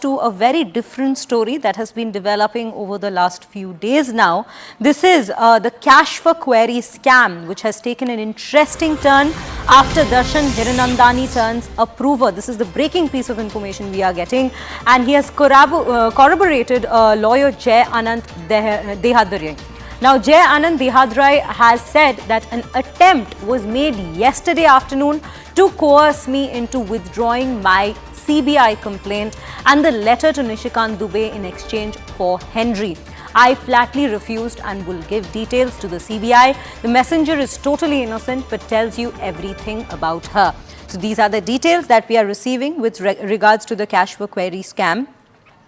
to a very different story that has been developing over the last few days now. This is the cash for query scam, which has taken an interesting turn after Darshan Hiranandani turns approver. This is the breaking piece of information we are getting, and he has corroborated lawyer Jai Anand Dehadare. Now, Jai Anand Dehadare has said that an attempt was made yesterday afternoon to coerce me into withdrawing my CBI complaint and the letter to Nishikant Dubey in exchange for Henry. I flatly refused and will give details to the CBI. The messenger is totally innocent but tells you everything about her. So these are the details that we are receiving with regards to the cash for query scam.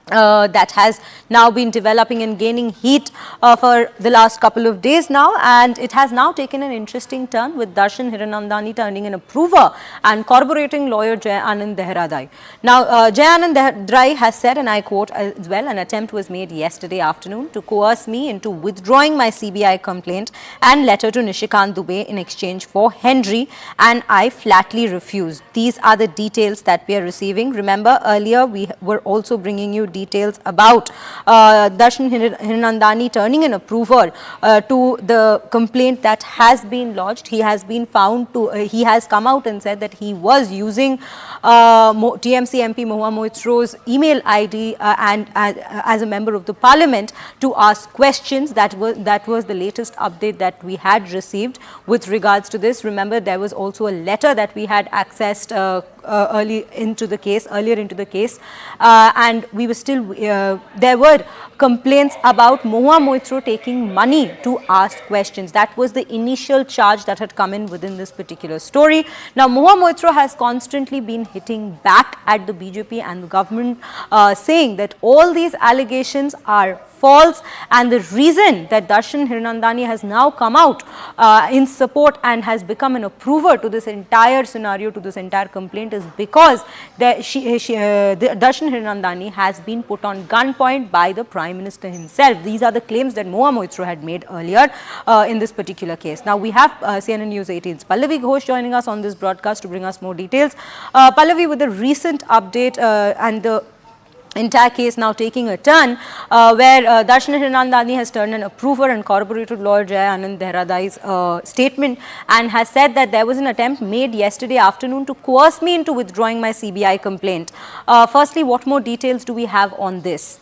That has now been developing and gaining heat for the last couple of days now, and it has now taken an interesting turn with Darshan Hiranandani turning an approver and corroborating lawyer Jai Anand Dehadare. Now, Jai Anand Dehadare has said, and I quote as well, an attempt was made yesterday afternoon to coerce me into withdrawing my CBI complaint and letter to Nishikant Dubey in exchange for Henry, and I flatly refused. These are the details that we are receiving. Remember, earlier we were also bringing you details about Darshan Hiranandani turning an approver to the complaint that has been lodged. He has been found to, he has come out and said that he was using TMC MP Mahua Moitra's email ID and as a member of the parliament to ask questions. That was the latest update that we had received with regards to this. Remember, there was also a letter that we had accessed earlier into the case, and we were still, there were complaints about Mahua Moitra taking money to ask questions. That was the initial charge that had come in within this particular story. Now, Mahua Moitra has constantly been hitting back at the BJP and the government, saying that all these allegations are false, and the reason that Darshan Hiranandani has now come out in support and has become an approver to this entire scenario, to this entire complaint, is because Darshan Hiranandani has been put on gunpoint by the Prime Minister himself. These are the claims that Mahua Moitra had made earlier in this particular case. Now, we have CNN News 18's Pallavi Ghosh joining us on this broadcast to bring us more details. Pallavi, with the recent update and the entire case now taking a turn where Darshan Hiranandani has turned an approver and corroborated lawyer Jai Anand Dehadare's statement and has said that there was an attempt made yesterday afternoon to coerce me into withdrawing my CBI complaint. Firstly, what more details do we have on this?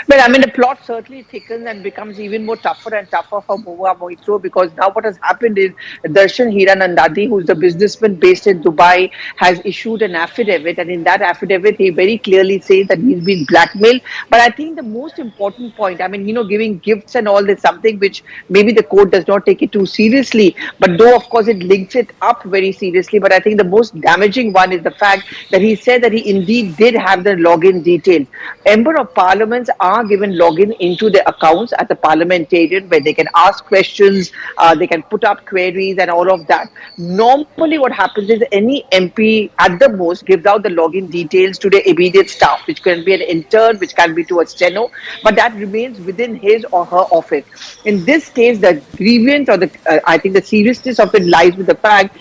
Well, I mean, the plot certainly thickens and becomes even more tougher and tougher for Mahua Moitra, because now what has happened is Darshan Hiranandani, who's the businessman based in Dubai, has issued an affidavit, and in that affidavit, he very clearly says that he's been blackmailed. But I think the most important point, I mean, you know, giving gifts and all is something which maybe the court does not take it too seriously, but though, of course, it links it up very seriously. But I think the most damaging one is the fact that he said that he indeed did have the login details. Member of Parliaments are given login into their accounts at the parliamentarian, where they can ask questions, they can put up queries and all of that. Normally what happens is any MP at the most gives out the login details to the immediate staff, which can be an intern, which can be to a steno, but that remains within his or her office. In this case, the grievance or I think the seriousness of it lies with the fact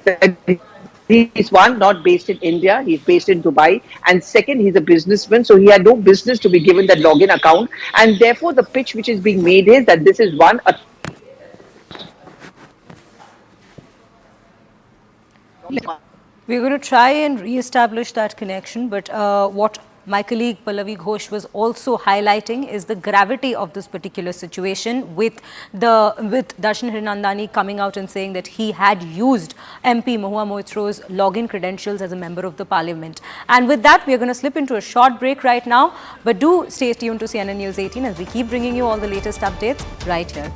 that he is, one, not based in India, he's based in Dubai, and second, he's a businessman, so he had no business to be given that login account, and therefore the pitch which is being made is that this is one. We're going to try and re-establish that connection, but what my colleague Pallavi Ghosh was also highlighting is the gravity of this particular situation with Darshan Hiranandani coming out and saying that he had used MP Mahua Moitra's login credentials as a member of the parliament. And with that, we are going to slip into a short break right now, but do stay tuned to CNN News 18 as we keep bringing you all the latest updates right here.